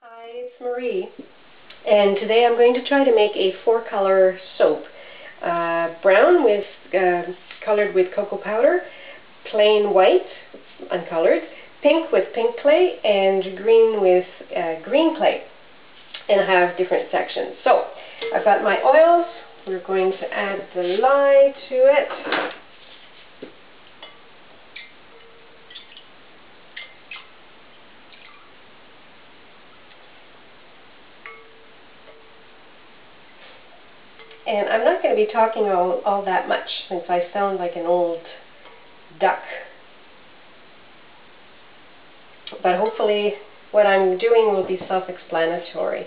Hi, it's Marie, and today I'm going to try to make a four-color soap. Brown with colored with cocoa powder, plain white, uncolored, pink with pink clay, and green with green clay. And I have different sections. So I've got my oils. We're going to add the lye to it. And I'm not going to be talking all that much since I sound like an old duck. But hopefully what I'm doing will be self-explanatory.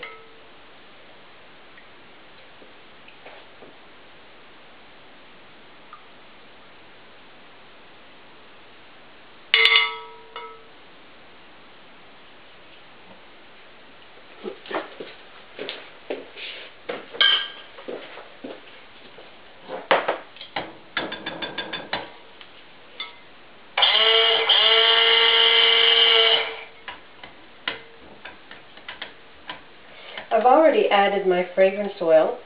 I've already added my fragrance oil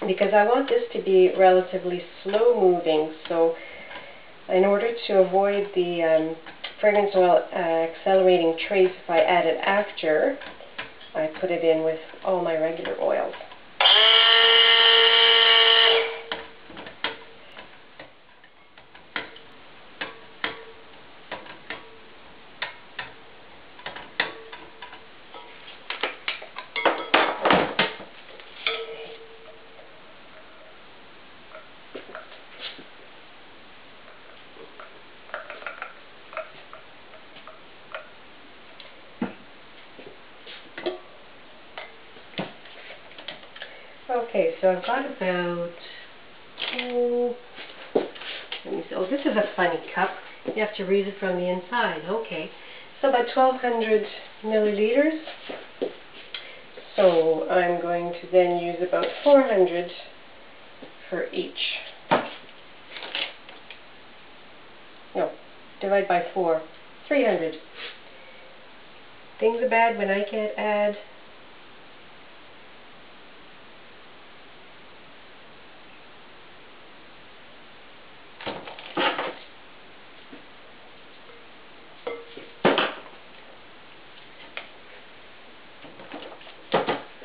because I want this to be relatively slow moving, so in order to avoid the fragrance oil accelerating trace if I add it after, I put it in with all my regular oils. Okay, so I've got about, let me see, oh, this is a funny cup. You have to read it from the inside. Okay, so about 1,200 milliliters. So I'm going to then use about 400 for each. No, divide by 4. 300. Things are bad when I can't add.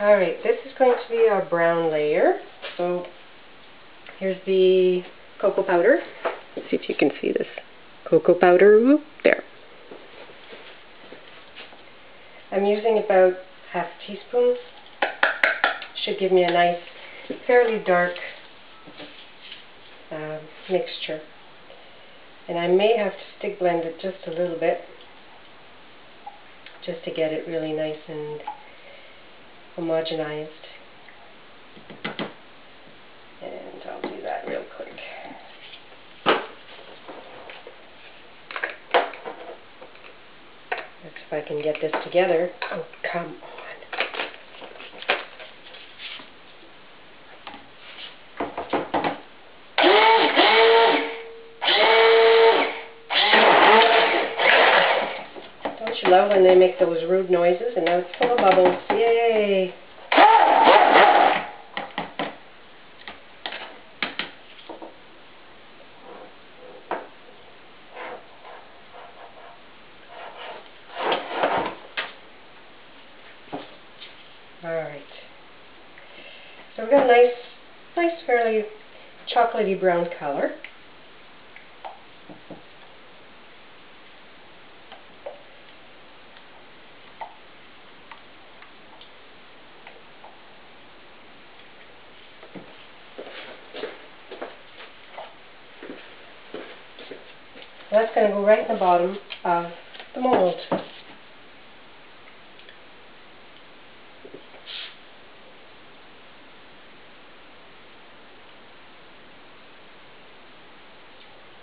Alright, this is going to be our brown layer. So here's the cocoa powder. Let's see if you can see this. Cocoa powder, there. I'm using about half a teaspoon. Should give me a nice, fairly dark mixture. And I may have to stick blend it just a little bit, just to get it really nice and homogenized. And I'll do that real quick. Let's see if I can get this together. Oh, come on. Don't you love when they make those rude noises? And now it's full of bubbles. Yay! Alright. So we've got a nice fairly chocolatey brown color. That's going to go right in the bottom of the mold.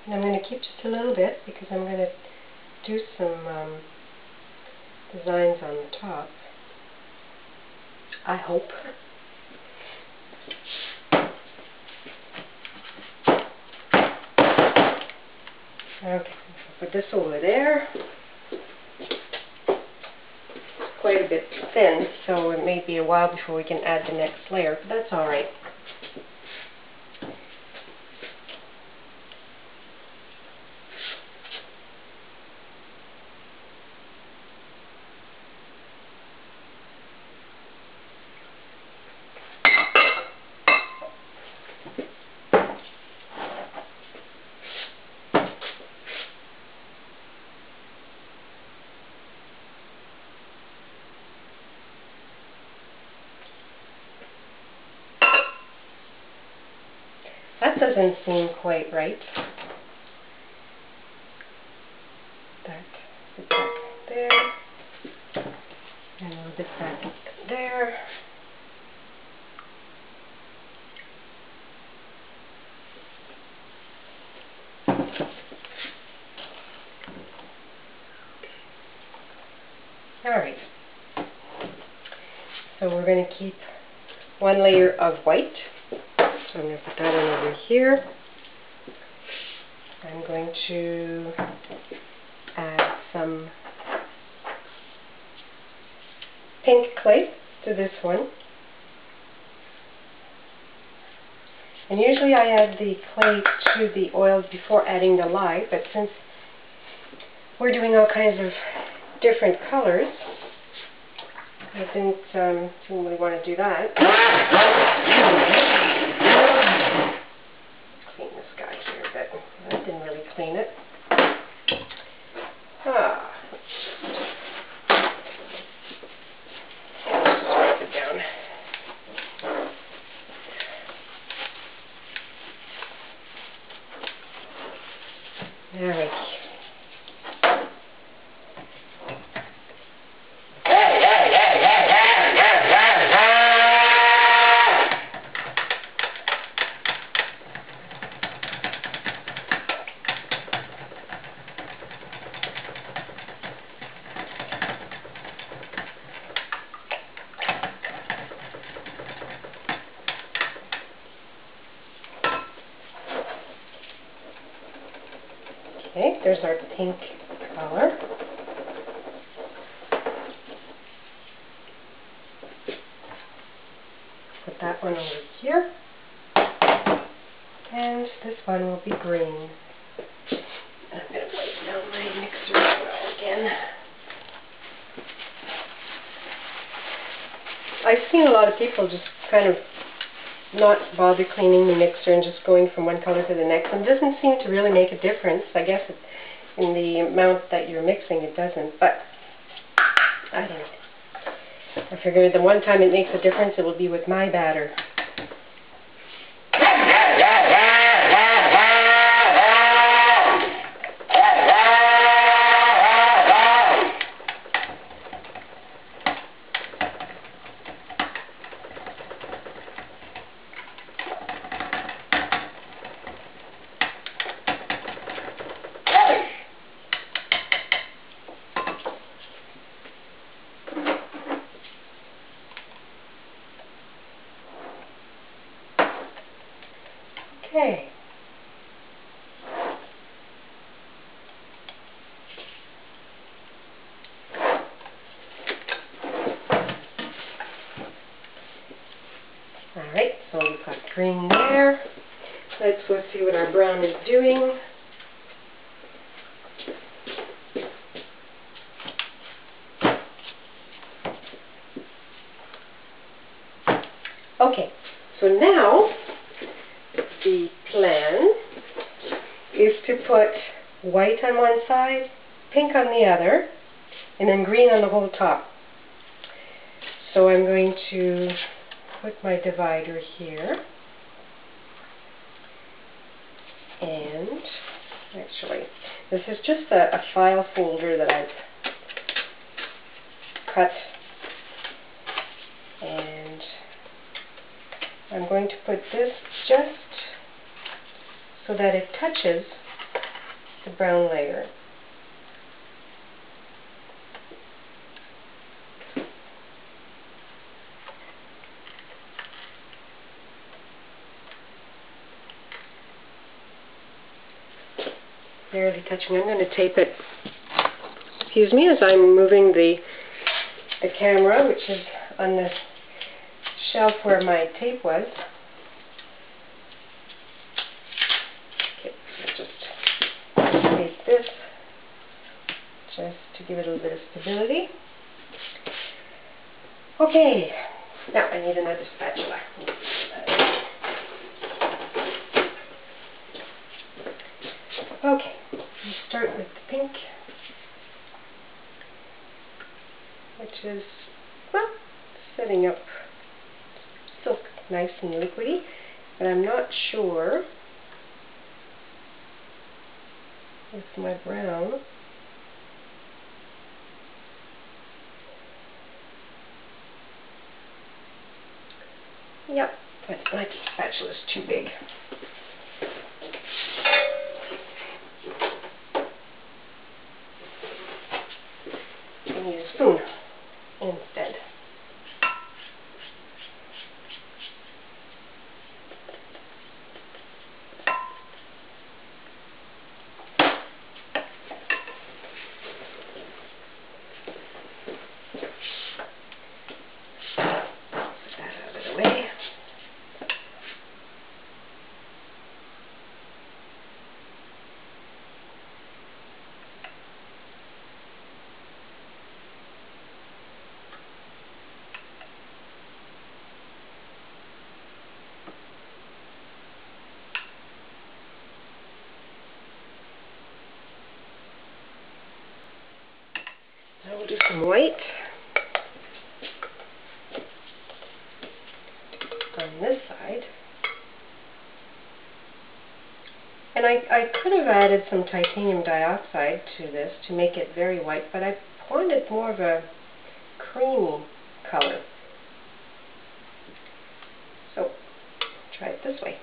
And I'm going to keep just a little bit because I'm going to do some designs on the top. I hope. Okay, put this over there. quite a bit thin, so it may be a while before we can add the next layer, but that's all right. That doesn't seem quite right. That bit back there, and a little bit back there. Alright, so we're going to keep one layer of white. So I'm going to put that one over here. I'm going to add some pink clay to this one. And usually I add the clay to the oils before adding the lye, but since we're doing all kinds of different colors, I didn't really want to do that. Clean this guy here a bit. I didn't really clean it. Just wipe it down. All right. Okay, there's our pink color. Put that one over here. And this one will be green. I'm going to wipe down my mixer as well again. I've seen a lot of people just kind of not bother cleaning the mixer and just going from one color to the next, and it doesn't seem to really make a difference. I guess in the amount that you're mixing it doesn't, but I don't know. I figured the one time it makes a difference it will be with my batter. Okay. Alright, so we've got green there. Let's go see what our brown is doing. Okay, so now the plan is to put white on one side, pink on the other, and then green on the whole top. So I'm going to put my divider here, and actually this is just a file folder that I've cut, and I'm going to put this just so that it touches the brown layer. Barely touching. I'm going to tape it, excuse me, as I'm moving the the camera, which is on the shelf where my tape was. Okay, I'll just tape this just to give it a little bit of stability. Okay, now I need another spatula. Okay, we start with the pink, which is, well, setting up, still nice and liquidy, but I'm not sure with my brown. Yep, but my spatula is too big. I need a spoon instead. Put that out of the way. Now we'll do some white on this side. And I could have added some titanium dioxide to this to make it very white, but I wanted more of a creamy color. So, try it this way.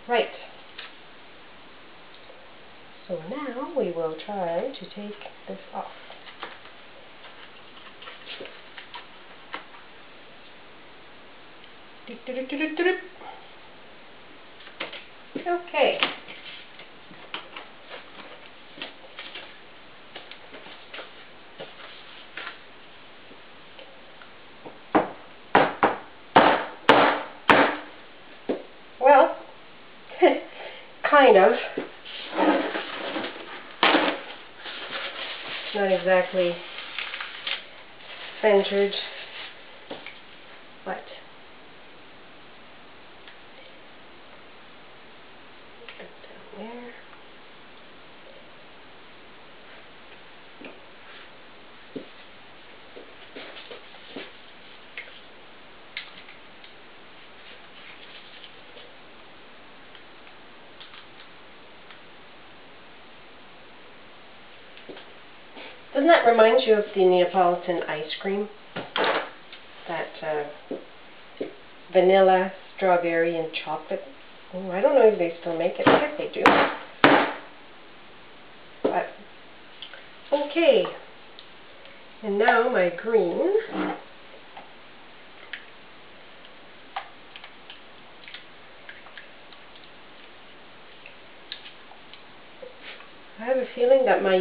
Right. So now we will try to take this off. Okay. Well, kind of. Not exactly centered, but down there. Doesn't that remind you of the Neapolitan ice cream? That vanilla, strawberry, and chocolate. Oh, I don't know if they still make it. I think they do. But, okay. And now my green. I have a feeling that my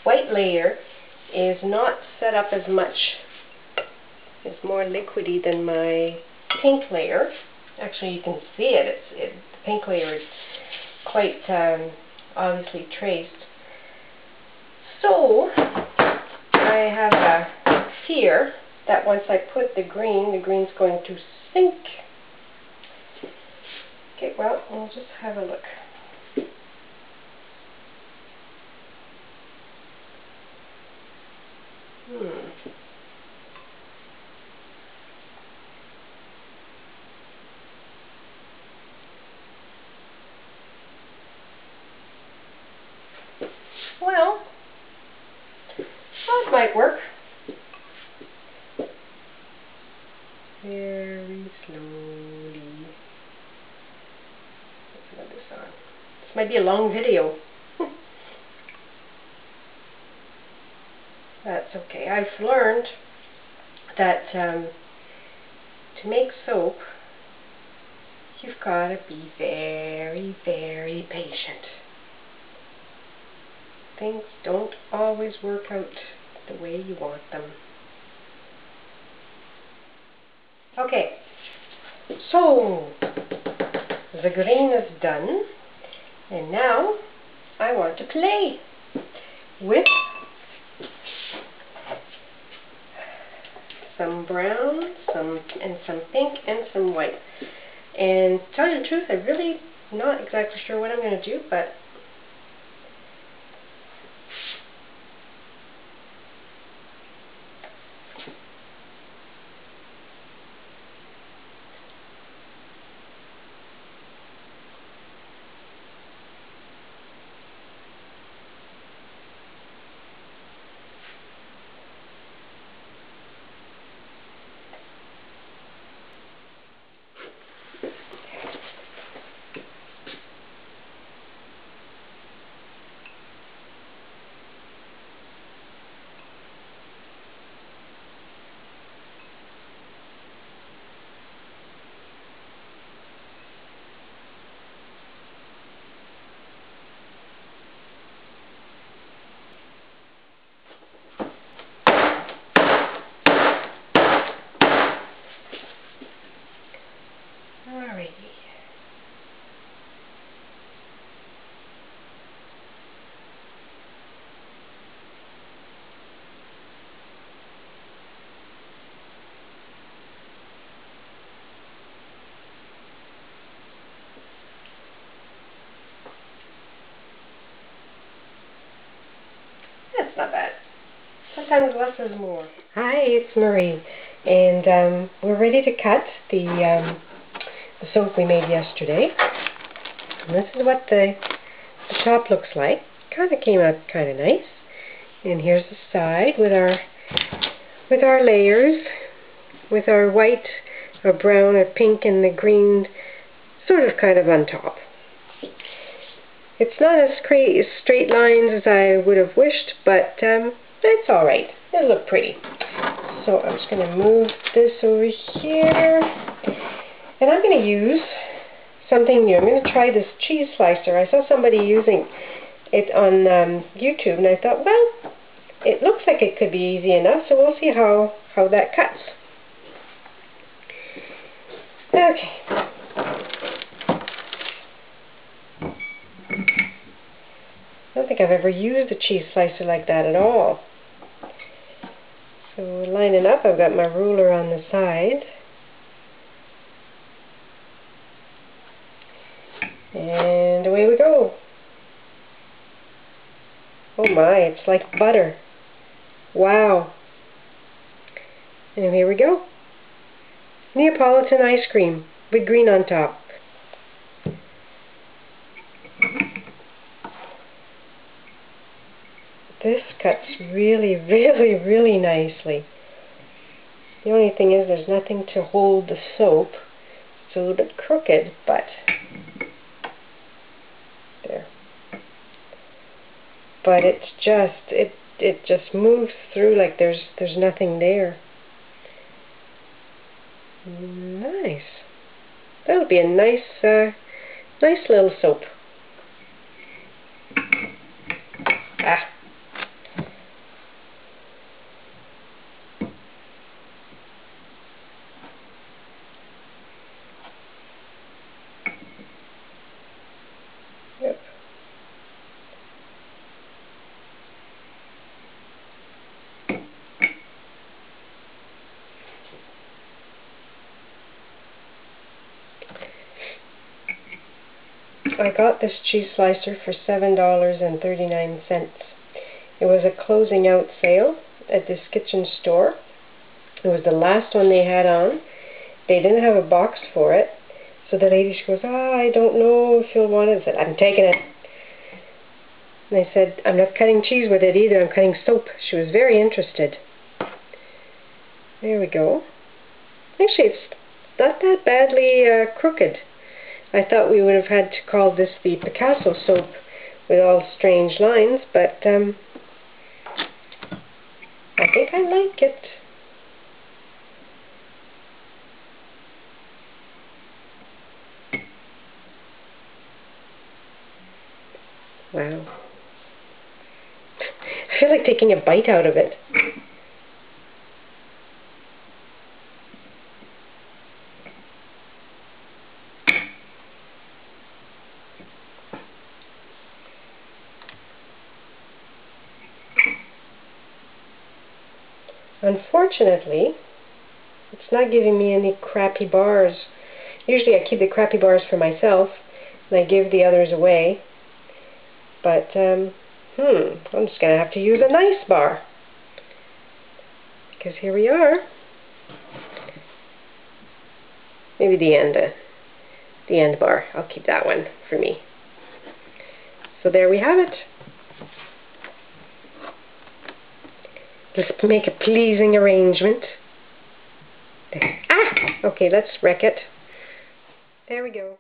white layer is not set up as much. It's more liquidy than my pink layer. Actually, you can see it. The pink layer is quite obviously traced. So, I have a fear that once I put the green's going to sink. Okay, well, we'll just have a look. Well, that might work. Very slowly. might be a long video. That's okay. I've learned that to make soap, you've got to be very, very patient. Things don't always work out the way you want them. Okay, so the green is done, and now I want to play with some brown, some pink, and some white. And to tell you the truth, I'm really not exactly sure what I'm going to do, but alrighty. That's not bad. Sometimes less is more. Hi, it's Marie, and we're ready to cut the soap we made yesterday. And this is what the top looks like. Kind of came out kind of nice. And here's the side with our layers, with our white, our brown, our pink, and the green, sort of kind of on top. It's not as straight lines as I would have wished, but it's alright. It'll look pretty. So I'm just going to move this over here. And I'm going to use something new. I'm going to try this cheese slicer. I saw somebody using it on YouTube, and I thought, well, it looks like it could be easy enough, so we'll see how that cuts. Okay. I don't think I've ever used a cheese slicer like that at all. So lining up, I've got my ruler on the side. And away we go. Oh my, it's like butter. Wow. And here we go. Neapolitan ice cream with green on top. This cuts really, really, really nicely. The only thing is there's nothing to hold the soap. It's a little bit crooked, but there. But it's just, it just moves through like there's nothing there. Nice. That'll be a nice, nice little soap. Ah. Yep. I got this cheese slicer for $7.39. It was a closing out sale at this kitchen store. It was the last one they had on. They didn't have a box for it. So the lady, she goes, I don't know if you'll want it. I said, I'm taking it. And I said, I'm not cutting cheese with it either. I'm cutting soap. She was very interested. There we go. Actually, it's not that badly crooked. I thought we would have had to call this the Picasso soap with all strange lines, but I think I like it. Wow. I feel like taking a bite out of it. Unfortunately, it's not giving me any crappy bars. Usually I keep the crappy bars for myself, and I give the others away. But, I'm just going to have to use a nice bar. Because here we are. Maybe the end bar. I'll keep that one for me. So there we have it. Let's make a pleasing arrangement. Ah! Okay, let's wreck it. There we go.